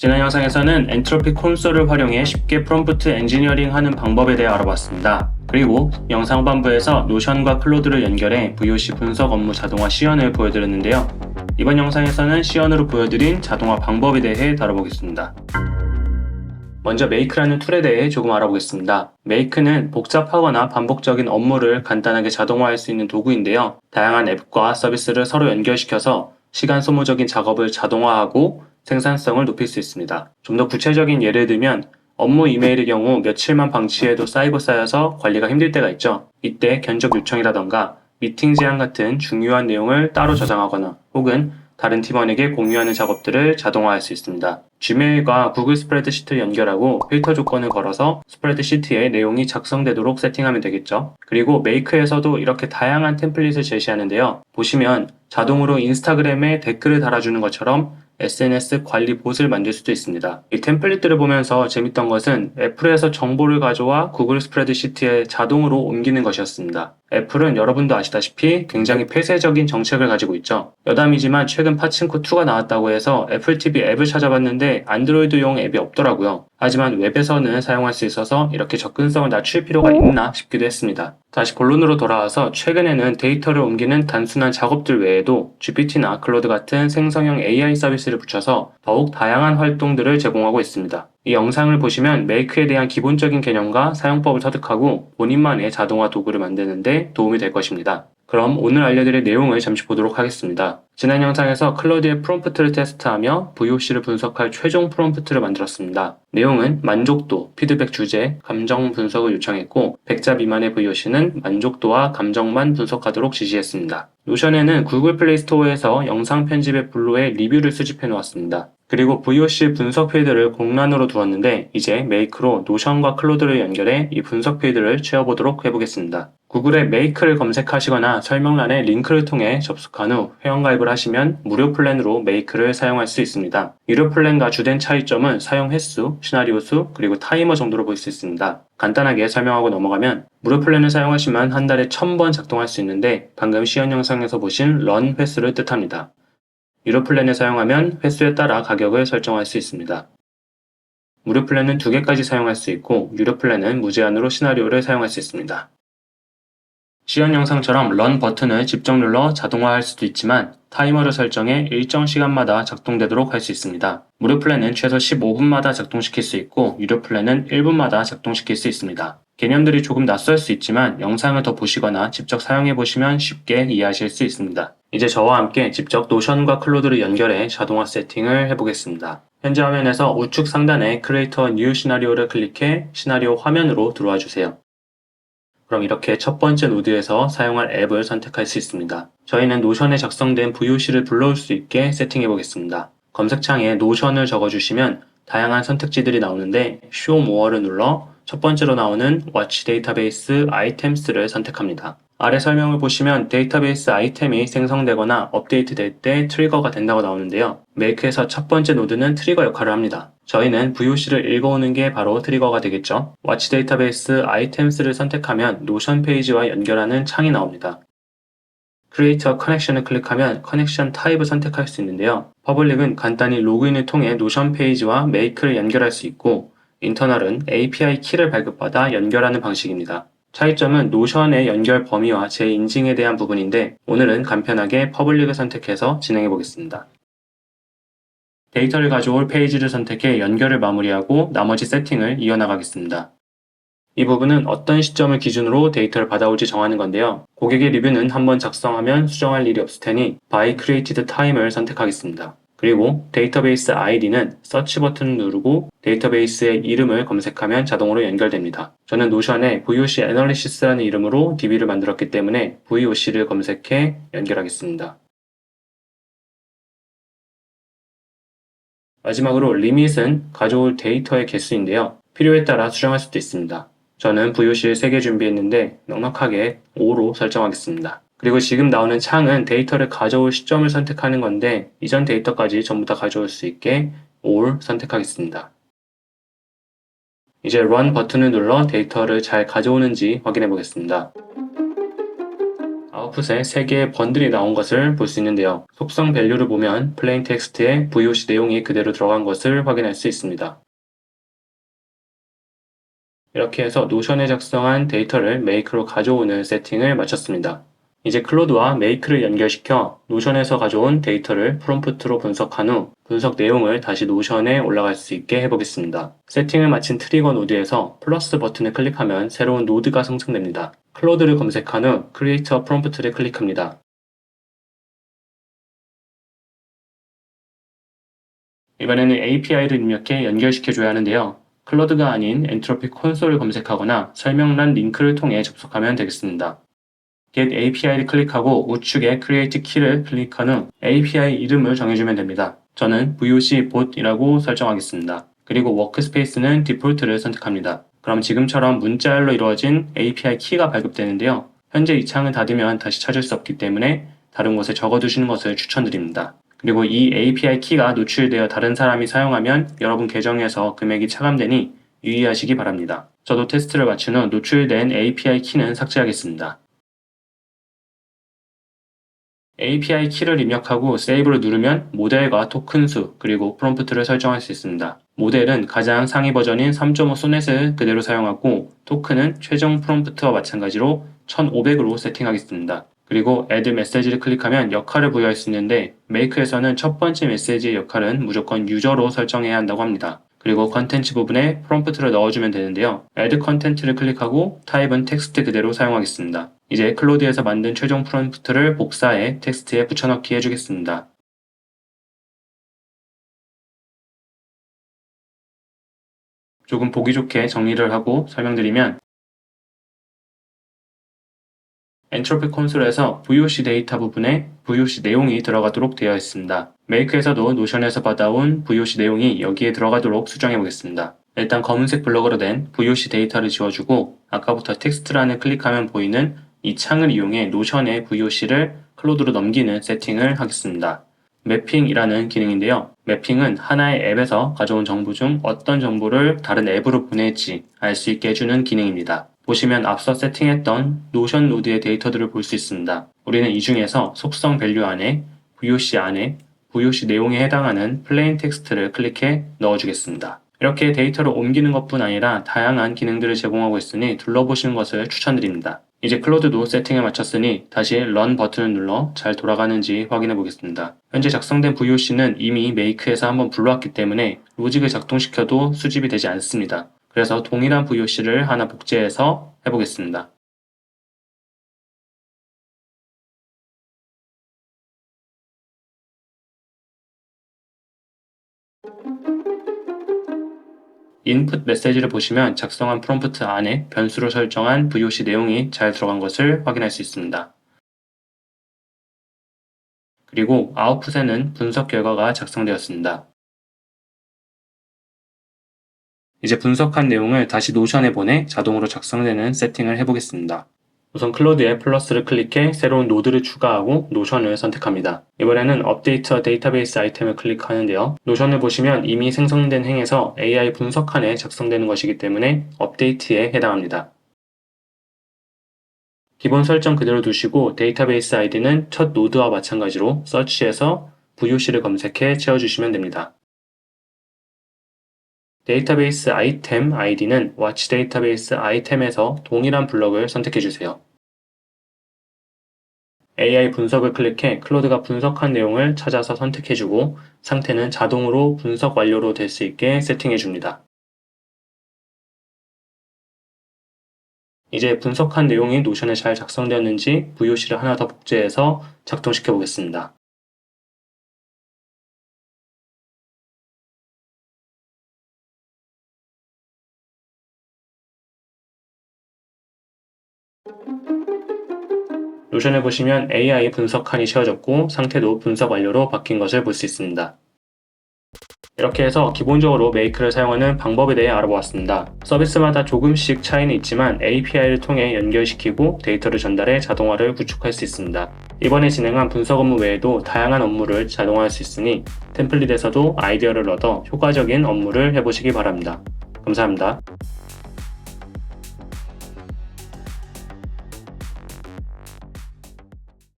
지난 영상에서는 엔트로피 콘솔을 활용해 쉽게 프롬프트 엔지니어링 하는 방법에 대해 알아봤습니다. 그리고 영상 후반부에서 노션과 클로드를 연결해 VOC 분석 업무 자동화 시연을 보여드렸는데요. 이번 영상에서는 시연으로 보여드린 자동화 방법에 대해 다뤄보겠습니다. 먼저 메이크라는 툴에 대해 조금 알아보겠습니다. 메이크는 복잡하거나 반복적인 업무를 간단하게 자동화할 수 있는 도구인데요. 다양한 앱과 서비스를 서로 연결시켜서 시간 소모적인 작업을 자동화하고 생산성을 높일 수 있습니다. 좀 더 구체적인 예를 들면 업무 이메일의 경우 며칠만 방치해도 쌓이고 쌓여서 관리가 힘들 때가 있죠. 이때 견적 요청이라던가 미팅 제한 같은 중요한 내용을 따로 저장하거나 혹은 다른 팀원에게 공유하는 작업들을 자동화할 수 있습니다. 지메일과 구글 스프레드시트를 연결하고 필터 조건을 걸어서 스프레드시트에 내용이 작성되도록 세팅하면 되겠죠. 그리고 메이크에서도 이렇게 다양한 템플릿을 제시하는데요. 보시면 자동으로 인스타그램에 댓글을 달아주는 것처럼 SNS 관리 봇을 만들 수도 있습니다. 이 템플릿들을 보면서 재밌던 것은 애플에서 정보를 가져와 구글 스프레드시트에 자동으로 옮기는 것이었습니다. 애플은 여러분도 아시다시피 굉장히 폐쇄적인 정책을 가지고 있죠. 여담이지만 최근 파친코2가 나왔다고 해서 애플 TV 앱을 찾아봤는데 안드로이드용 앱이 없더라고요. 하지만 웹에서는 사용할 수 있어서 이렇게 접근성을 낮출 필요가 있나 싶기도 했습니다. 다시 본론으로 돌아와서 최근에는 데이터를 옮기는 단순한 작업들 외에도 GPT나 클로드 같은 생성형 AI 서비스를 붙여서 더욱 다양한 활동들을 제공하고 있습니다. 이 영상을 보시면 메이크에 대한 기본적인 개념과 사용법을 터득하고 본인만의 자동화 도구를 만드는 데 도움이 될 것입니다. 그럼 오늘 알려드릴 내용을 잠시 보도록 하겠습니다. 지난 영상에서 클로드의 프롬프트를 테스트하며 VOC를 분석할 최종 프롬프트를 만들었습니다. 내용은 만족도, 피드백 주제, 감정 분석을 요청했고 100자 미만의 VOC는 만족도와 감정만 분석하도록 지시했습니다. 노션에는 구글 플레이 스토어에서 영상 편집의 블로의 리뷰를 수집해 놓았습니다. 그리고 VOC 분석 필드를 공란으로 두었는데 이제 메이크로 노션과 클로드를 연결해 이 분석 필드를 채워보도록 해보겠습니다. 구글에 메이크를 검색하시거나 설명란에 링크를 통해 접속한 후 회원가입을 하시면 무료 플랜으로 메이크를 사용할 수 있습니다. 유료 플랜과 주된 차이점은 사용 횟수, 시나리오 수, 그리고 타이머 정도로 볼 수 있습니다. 간단하게 설명하고 넘어가면 무료 플랜을 사용하시면 한 달에 1000번 작동할 수 있는데 방금 시연 영상에서 보신 런 횟수를 뜻합니다. 유료 플랜을 사용하면 횟수에 따라 가격을 설정할 수 있습니다. 무료 플랜은 2개까지 사용할 수 있고 유료 플랜은 무제한으로 시나리오를 사용할 수 있습니다. 시연 영상처럼 런 버튼을 직접 눌러 자동화할 수도 있지만 타이머를 설정해 일정 시간마다 작동되도록 할 수 있습니다. 무료 플랜은 최소 15분마다 작동시킬 수 있고 유료 플랜은 1분마다 작동시킬 수 있습니다. 개념들이 조금 낯설 수 있지만 영상을 더 보시거나 직접 사용해보시면 쉽게 이해하실 수 있습니다. 이제 저와 함께 직접 노션과 클로드를 연결해 자동화 세팅을 해보겠습니다. 현재 화면에서 우측 상단에 Create a New 시나리오를 클릭해 시나리오 화면으로 들어와 주세요. 그럼 이렇게 첫 번째 노드에서 사용할 앱을 선택할 수 있습니다. 저희는 노션에 작성된 VOC를 불러올 수 있게 세팅해 보겠습니다. 검색창에 노션을 적어주시면 다양한 선택지들이 나오는데 Show More를 눌러 첫 번째로 나오는 Watch Database Items를 선택합니다. 아래 설명을 보시면 데이터베이스 아이템이 생성되거나 업데이트될 때 트리거가 된다고 나오는데요. 메이크에서 첫 번째 노드는 트리거 역할을 합니다. 저희는 VOC를 읽어오는 게 바로 트리거가 되겠죠. Watch Database Items를 선택하면 노션 페이지와 연결하는 창이 나옵니다. Create a Connection을 클릭하면 커넥션 타입을 선택할 수 있는데요. Public은 간단히 로그인을 통해 노션 페이지와 메이크를 연결할 수 있고 인터널은 API 키를 발급받아 연결하는 방식입니다. 차이점은 노션의 연결 범위와 재인증에 대한 부분인데 오늘은 간편하게 퍼블릭을 선택해서 진행해 보겠습니다. 데이터를 가져올 페이지를 선택해 연결을 마무리하고 나머지 세팅을 이어나가겠습니다. 이 부분은 어떤 시점을 기준으로 데이터를 받아올지 정하는 건데요. 고객의 리뷰는 한번 작성하면 수정할 일이 없을 테니 By Created Time을 선택하겠습니다. 그리고 데이터베이스 아이디는 서치 버튼을 누르고 데이터베이스의 이름을 검색하면 자동으로 연결됩니다. 저는 노션에 VOC Analysis라는 이름으로 DB를 만들었기 때문에 VOC를 검색해 연결하겠습니다. 마지막으로 리밋은 가져올 데이터의 개수인데요. 필요에 따라 수정할 수도 있습니다. 저는 VOC를 3개 준비했는데 넉넉하게 5로 설정하겠습니다. 그리고 지금 나오는 창은 데이터를 가져올 시점을 선택하는 건데 이전 데이터까지 전부 다 가져올 수 있게 All 선택하겠습니다. 이제 Run 버튼을 눌러 데이터를 잘 가져오는지 확인해 보겠습니다. 아웃풋에 3개의 번들이 나온 것을 볼 수 있는데요. 속성 밸류를 보면 plain 텍스트에 VOC 내용이 그대로 들어간 것을 확인할 수 있습니다. 이렇게 해서 노션에 작성한 데이터를 make로 가져오는 세팅을 마쳤습니다. 이제 클로드와 make를 연결시켜 노션에서 가져온 데이터를 프롬프트로 분석한 후 분석 내용을 다시 노션에 올라갈 수 있게 해보겠습니다. 세팅을 마친 트리거 노드에서 플러스 버튼을 클릭하면 새로운 노드가 생성됩니다. 클로드를 검색한 후 Create a Prompt를 클릭합니다. 이번에는 API를 입력해 연결시켜줘야 하는데요. 클로드가 아닌 엔트로피 콘솔을 검색하거나 설명란 링크를 통해 접속하면 되겠습니다. Get API를 클릭하고 우측에 Create Key를 클릭한 후 API 이름을 정해주면 됩니다. 저는 VOC bot이라고 설정하겠습니다. 그리고 워크스페이스는 디폴트를 선택합니다. 그럼 지금처럼 문자열로 이루어진 API 키가 발급되는데요. 현재 이 창을 닫으면 다시 찾을 수 없기 때문에 다른 곳에 적어두시는 것을 추천드립니다. 그리고 이 API 키가 노출되어 다른 사람이 사용하면 여러분 계정에서 금액이 차감되니 유의하시기 바랍니다. 저도 테스트를 마친 후 노출된 API 키는 삭제하겠습니다. API 키를 입력하고 세이브를 누르면 모델과 토큰 수 그리고 프롬프트를 설정할 수 있습니다. 모델은 가장 상위 버전인 3.5 소넷을 그대로 사용하고 토큰은 최종 프롬프트와 마찬가지로 1500으로 세팅하겠습니다. 그리고 Add 메시지를 클릭하면 역할을 부여할 수 있는데 Make에서는 첫 번째 메시지의 역할은 무조건 유저로 설정해야 한다고 합니다. 그리고 컨텐츠 부분에 프롬프트를 넣어주면 되는데요. Add 컨텐츠를 클릭하고 타입은 텍스트 그대로 사용하겠습니다. 이제 클로드에서 만든 최종 프롬프트를 복사해 텍스트에 붙여넣기 해주겠습니다. 조금 보기 좋게 정리를 하고 설명드리면 엔트로피 콘솔에서 VOC 데이터 부분에 VOC 내용이 들어가도록 되어 있습니다. 메이크에서도 노션에서 받아온 VOC 내용이 여기에 들어가도록 수정해 보겠습니다. 일단 검은색 블럭으로 된 VOC 데이터를 지워주고 아까부터 텍스트란을 클릭하면 보이는 이 창을 이용해 노션의 VOC를 클로드로 넘기는 세팅을 하겠습니다. 매핑이라는 기능인데요. 매핑은 하나의 앱에서 가져온 정보 중 어떤 정보를 다른 앱으로 보낼지 알 수 있게 해주는 기능입니다. 보시면 앞서 세팅했던 노션 노드의 데이터들을 볼 수 있습니다. 우리는 이 중에서 속성 밸류 안에 VOC 안에 VOC 내용에 해당하는 플레인 텍스트를 클릭해 넣어주겠습니다. 이렇게 데이터를 옮기는 것뿐 아니라 다양한 기능들을 제공하고 있으니 둘러보시는 것을 추천드립니다. 이제 클로드도 세팅을 마쳤으니 다시 Run 버튼을 눌러 잘 돌아가는지 확인해 보겠습니다. 현재 작성된 VOC는 이미 Make에서 한번 불러왔기 때문에 로직을 작동시켜도 수집이 되지 않습니다. 그래서 동일한 VOC를 하나 복제해서 해보겠습니다. 인풋 메시지를 보시면 작성한 프롬프트 안에 변수로 설정한 VOC 내용이 잘 들어간 것을 확인할 수 있습니다. 그리고 아웃풋에는 분석 결과가 작성되었습니다. 이제 분석한 내용을 다시 노션에 보내 자동으로 작성되는 세팅을 해보겠습니다. 우선 클로드에 플러스를 클릭해 새로운 노드를 추가하고 노션을 선택합니다. 이번에는 업데이트 데이터베이스 아이템을 클릭하는데요. 노션을 보시면 이미 생성된 행에서 AI 분석칸에 작성되는 것이기 때문에 업데이트에 해당합니다. 기본 설정 그대로 두시고 데이터베이스 아이디는 첫 노드와 마찬가지로 서치에서 VOC를 검색해 채워주시면 됩니다. 데이터베이스 아이템 아이디는 Watch 데이터베이스 아이템에서 동일한 블럭을 선택해주세요. AI 분석을 클릭해 클로드가 분석한 내용을 찾아서 선택해주고 상태는 자동으로 분석 완료로 될 수 있게 세팅해줍니다. 이제 분석한 내용이 노션에 잘 작성되었는지 VOC를 하나 더 복제해서 작동시켜 보겠습니다. 노션에 보시면 AI 분석칸이 채워졌고 상태도 분석 완료로 바뀐 것을 볼 수 있습니다. 이렇게 해서 기본적으로 메이크를 사용하는 방법에 대해 알아보았습니다. 서비스마다 조금씩 차이는 있지만 API를 통해 연결시키고 데이터를 전달해 자동화를 구축할 수 있습니다. 이번에 진행한 분석 업무 외에도 다양한 업무를 자동화할 수 있으니 템플릿에서도 아이디어를 얻어 효과적인 업무를 해보시기 바랍니다. 감사합니다.